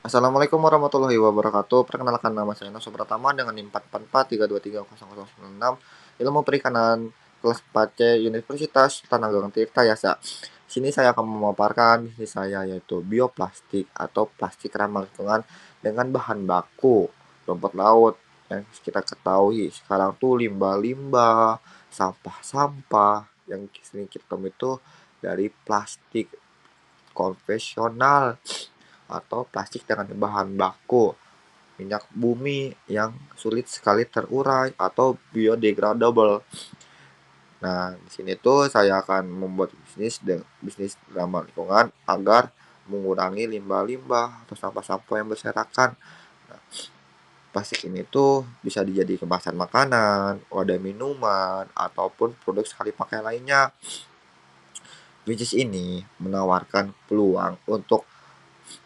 Assalamualaikum warahmatullahi wabarakatuh. Perkenalkan nama saya Noso Pratama dengan NIM 44432300096, Ilmu Perikanan, kelas 4C, Universitas Tanagang Tirtayasa. Sini saya akan memaparkan bisnis saya, yaitu bioplastik atau plastik ramah lingkungan dengan bahan baku rumput laut. Yang kita ketahui sekarang tuh limbah-limbah, sampah-sampah yang sering kita temui itu dari plastik konvensional atau plastik dengan bahan baku minyak bumi yang sulit sekali terurai atau biodegradable. Nah, di sini tuh saya akan membuat bisnis ramah lingkungan agar mengurangi limbah-limbah atau sampah-sampah yang berserakan. Nah, plastik ini tuh bisa dijadi kemasan makanan, wadah minuman, ataupun produk sekali pakai lainnya. Bisnis ini menawarkan peluang untuk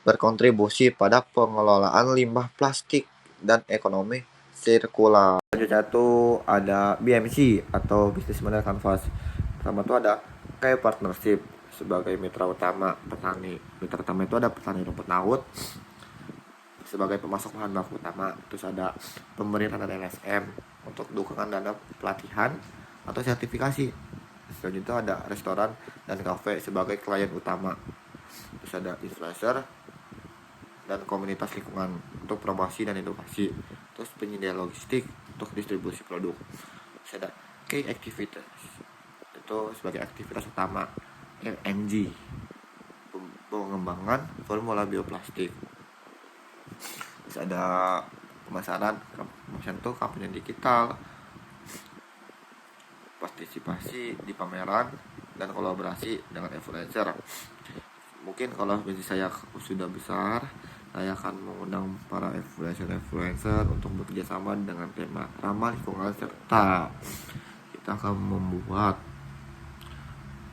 berkontribusi pada pengelolaan limbah plastik dan ekonomi sirkular. Selanjutnya tuh ada BMC atau Business Model Canvas. Pertama tuh ada kayak partnership sebagai mitra utama petani. Mitra utama itu ada petani rumput laut sebagai pemasok bahan baku utama. Terus ada pemerintah dan LSM untuk dukungan dana pelatihan atau sertifikasi. Selanjutnya ada restoran dan kafe sebagai klien utama. Terus ada influencer dan komunitas lingkungan untuk promosi dan edukasi. Terus penyedia logistik untuk distribusi produk. Terus ada key activities itu sebagai aktivitas utama. MG pengembangan formula bioplastik. Terus ada pemasaran itu kampanye digital, partisipasi di pameran dan kolaborasi dengan influencer. Mungkin kalau bisnis saya sudah besar, saya akan mengundang para influencer untuk bekerja sama dengan tema ramah lingkungan serta kita akan membuat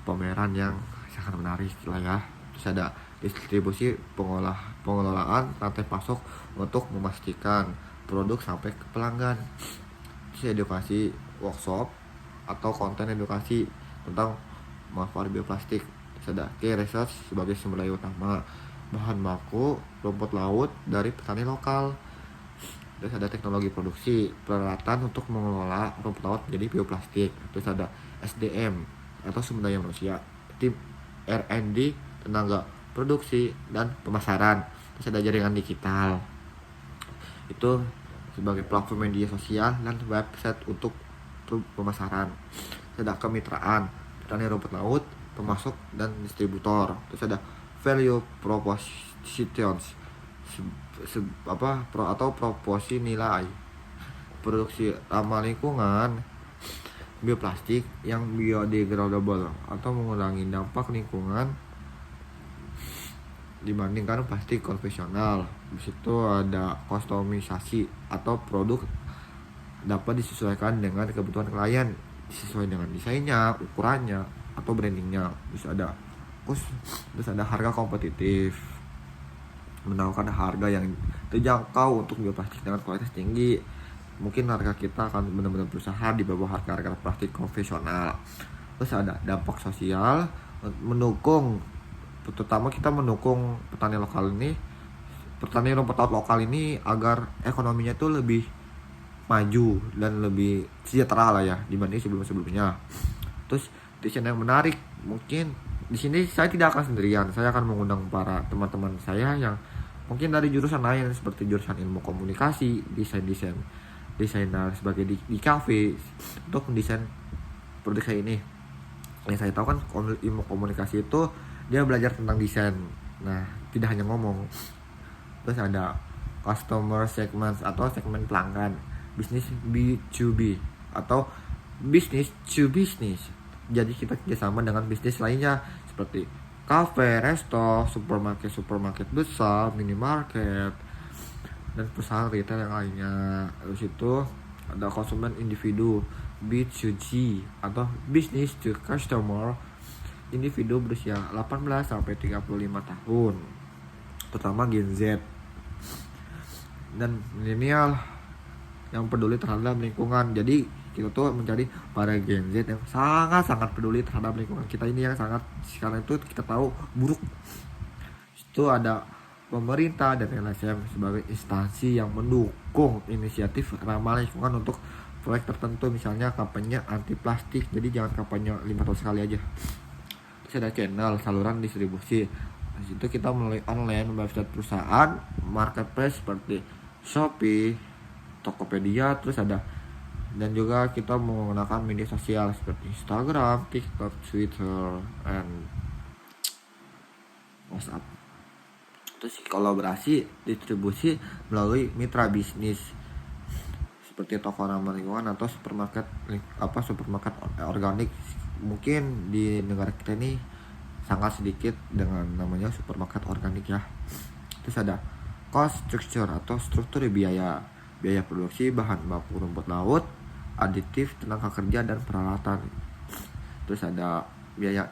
pameran yang sangat menarik lah ya. Terus ada distribusi pengelolaan rantai pasok untuk memastikan produk sampai ke pelanggan. Terus edukasi workshop atau konten edukasi tentang manfaat bioplastik. Terus ada key research sebagai sumber daya utama, bahan baku rumput laut dari petani lokal. Terus ada teknologi produksi peralatan untuk mengelola rumput laut menjadi bioplastik. Terus ada SDM atau sumber daya manusia, tim R&D, tenaga produksi dan pemasaran. Terus ada jaringan digital itu sebagai platform media sosial dan website untuk pemasaran. Terus ada kemitraan petani rumput laut, pemasok dan distributor. Terus ada value propositions atau proporsi nilai produksi ramah lingkungan bioplastik yang biodegradable atau mengurangi dampak lingkungan dibandingkan plastik konvensional. Di situ ada kustomisasi atau produk dapat disesuaikan dengan kebutuhan klien sesuai dengan desainnya, ukurannya atau brandingnya. Terus ada harga kompetitif, menawarkan harga yang terjangkau untuk bioplastik dengan kualitas tinggi. Mungkin harga kita akan benar-benar berusaha di bawah harga plastik konvensional. Terus ada dampak sosial, terutama kita mendukung petani rumput laut lokal ini agar ekonominya itu lebih maju dan lebih sejahtera lah ya dibanding sebelumnya. Terus desain yang menarik, mungkin di sini saya tidak akan sendirian. Saya akan mengundang para teman-teman saya yang mungkin dari jurusan lain seperti jurusan ilmu komunikasi, desainer sebagai di cafe untuk mendesain produk saya ini. Yang saya tahu kan ilmu komunikasi itu dia belajar tentang desain. Nah, tidak hanya ngomong. Terus ada customer segments atau segmen pelanggan, bisnis B2B atau business to business. Jadi kita kerjasama dengan bisnis lainnya seperti kafe, resto, supermarket besar, minimarket, dan perusahaan retail yang lainnya. Terus itu ada konsumen individu B2G atau business to customer, individu berusia 18 sampai 35 tahun, terutama Gen Z dan milenial yang peduli terhadap lingkungan. Jadi kita tuh mencari para Gen Z yang sangat peduli terhadap lingkungan kita ini yang sangat sekarang itu kita tahu buruk. Itu ada pemerintah dan LSM sebagai instansi yang mendukung inisiatif ramah lingkungan untuk proyek tertentu, misalnya kampanye anti plastik. Jadi jangan kampanye 5 tahun sekali aja. Terus ada channel saluran distribusi. Di situ kita melalui online, website perusahaan, marketplace seperti Shopee, Tokopedia, terus ada, dan juga kita menggunakan media sosial seperti Instagram, TikTok, Twitter, and WhatsApp. Terus kolaborasi distribusi melalui mitra bisnis seperti toko ramah lingkungan atau supermarket organik. Mungkin di negara kita ini sangat sedikit dengan namanya supermarket organik ya. Terus ada cost structure atau struktur biaya produksi bahan baku rumput laut, aditif, tenaga kerja, dan peralatan. Terus ada biaya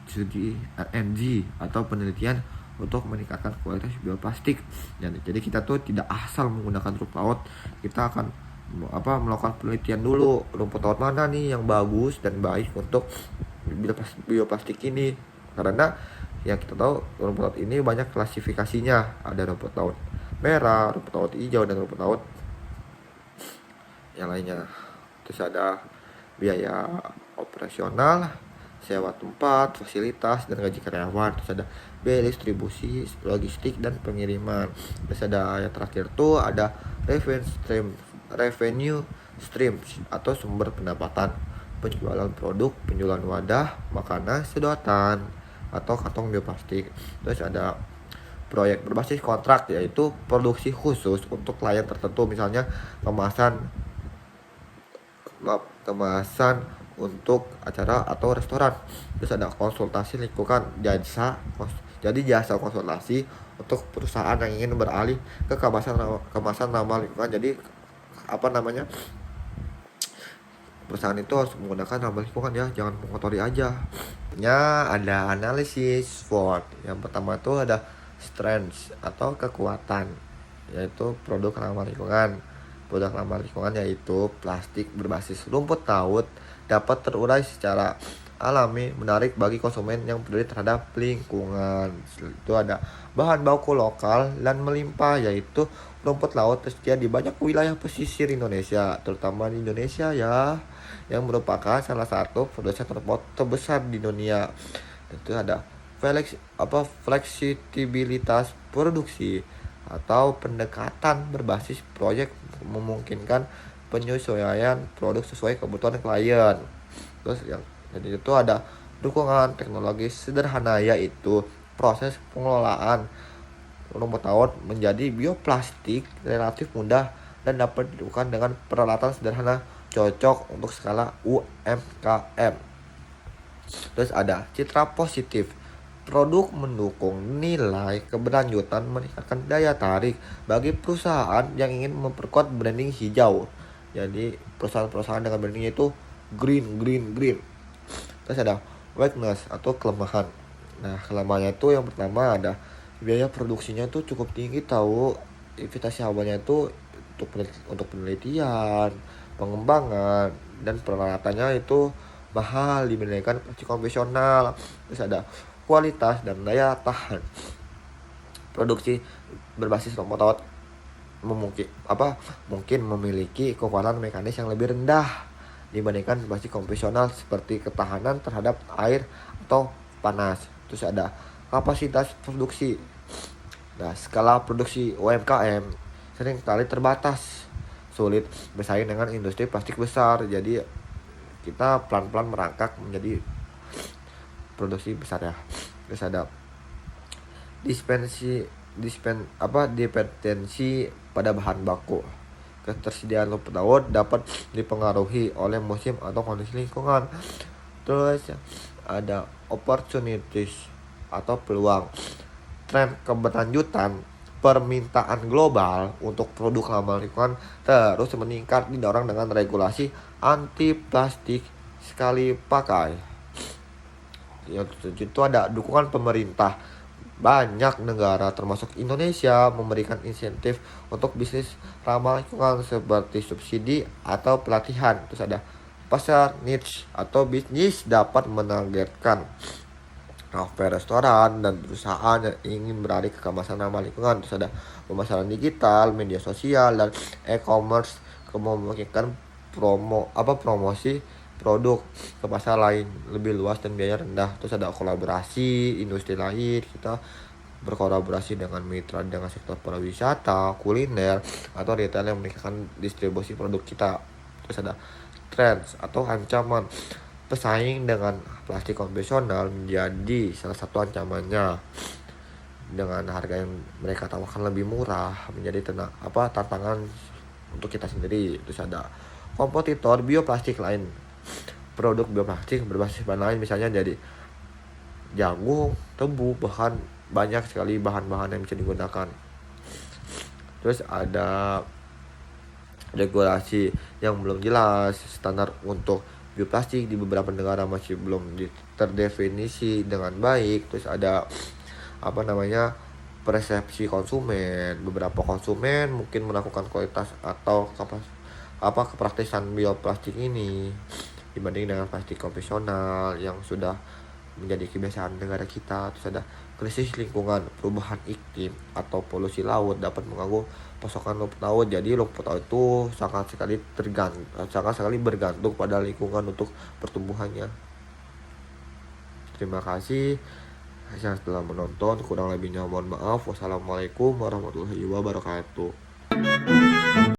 R&D atau penelitian untuk meningkatkan kualitas bioplastik. Jadi kita tuh tidak asal menggunakan rumput laut, kita akan melakukan penelitian dulu rumput laut mana nih yang bagus dan baik untuk bioplastik ini, karena yang kita tahu rumput laut ini banyak klasifikasinya, ada rumput laut merah, rumput laut hijau, dan rumput laut yang lainnya. Terus ada biaya operasional, sewa tempat, fasilitas, dan gaji karyawan. Terus ada biaya distribusi, logistik, dan pengiriman. Terus ada yang terakhir tuh ada revenue stream atau sumber pendapatan, penjualan produk, penjualan wadah, makanan, sedotan, atau kantong bioplastik. Terus ada proyek berbasis kontrak, yaitu produksi khusus untuk klien tertentu, misalnya kemasan untuk acara atau restoran. Terus ada konsultasi lingkungan, jasa konsultasi untuk perusahaan yang ingin beralih ke kemasan ramah lingkungan. Jadi perusahaan itu harus menggunakan ramah lingkungan ya, jangan mengotori aja. Ada analisis SWOT. Yang pertama itu ada strengths atau kekuatan, yaitu produk ramah lingkungan. Produk ramah lingkungan yaitu plastik berbasis rumput laut, dapat terurai secara alami, menarik bagi konsumen yang peduli terhadap lingkungan. Itu ada bahan baku lokal dan melimpah, yaitu rumput laut tersedia di banyak wilayah pesisir Indonesia, terutama di Indonesia ya, yang merupakan salah satu produsen rumput terbesar di dunia. Itu ada fleksibilitas produksi atau pendekatan berbasis proyek, memungkinkan penyesuaian produk sesuai kebutuhan klien. Terus jadi itu ada dukungan teknologi sederhana, yaitu proses pengelolaan rumput laut menjadi bioplastik relatif mudah dan dapat dilakukan dengan peralatan sederhana, cocok untuk skala UMKM. Terus ada citra positif. Produk mendukung nilai keberlanjutan, meningkatkan daya tarik bagi perusahaan yang ingin memperkuat branding hijau. Jadi perusahaan-perusahaan dengan branding itu green. Terus ada weakness atau kelemahan. Nah, kelemahannya itu yang pertama ada biaya produksinya itu cukup tinggi tahu. Investasi awalnya itu untuk penelitian, pengembangan, dan peralatannya itu mahal dibandingkan plastik konvensional. Terus ada kualitas dan daya tahan. Produksi berbasis rumput laut mungkin memiliki kekuatan mekanis yang lebih rendah dibandingkan plastik konvensional, seperti ketahanan terhadap air atau panas. Terus ada kapasitas produksi. Nah, skala produksi UMKM sering kali terbatas, sulit bersaing dengan industri plastik besar. Jadi kita pelan-pelan merangkak menjadi produksi besar ya. Terus ada dependensi pada bahan baku. Ketersediaan rumput laut dapat dipengaruhi oleh musim atau kondisi lingkungan. Terus ada opportunities atau peluang. Tren keberlanjutan permintaan global untuk produk ramah lingkungan terus meningkat, didorong dengan regulasi anti plastik sekali pakai. Itu ada dukungan pemerintah. Banyak negara termasuk Indonesia memberikan insentif untuk bisnis ramah lingkungan seperti subsidi atau pelatihan. Terus ada pasar niche atau bisnis dapat menargetkan kafe, restoran, dan perusahaan yang ingin beralih ke kemasan ramah lingkungan. Terus ada pemasaran digital, media sosial, dan e-commerce memungkinkan promosi produk ke pasar lain lebih luas dan biaya rendah. Terus ada kolaborasi industri lain, kita berkolaborasi dengan mitra dengan sektor pariwisata, kuliner, atau retail yang meningkatkan distribusi produk kita. Terus ada trends atau ancaman pesaing dengan plastik konvensional menjadi salah satu ancamannya, dengan harga yang mereka tawarkan lebih murah menjadi tantangan untuk kita sendiri. Terus ada kompetitor bioplastik lain, produk bioplastik berbasis bahan lain, misalnya jadi jagung, tebu, bahkan banyak sekali bahan-bahan yang bisa digunakan. Terus ada regulasi yang belum jelas, standar untuk bioplastik di beberapa negara masih belum terdefinisi dengan baik. Terus ada persepsi konsumen, beberapa konsumen mungkin melakukan kualitas atau kepraktisan bioplastik ini dibanding dengan plastik konvensional yang sudah menjadi kebiasaan negara kita. Terus ada krisis lingkungan, perubahan iklim atau polusi laut dapat mengganggu pasokan rumput laut. Jadi rumput laut itu sangat sekali bergantung pada lingkungan untuk pertumbuhannya. Terima kasih yang telah menonton, kurang lebihnya mohon maaf. Wassalamualaikum warahmatullahi wabarakatuh.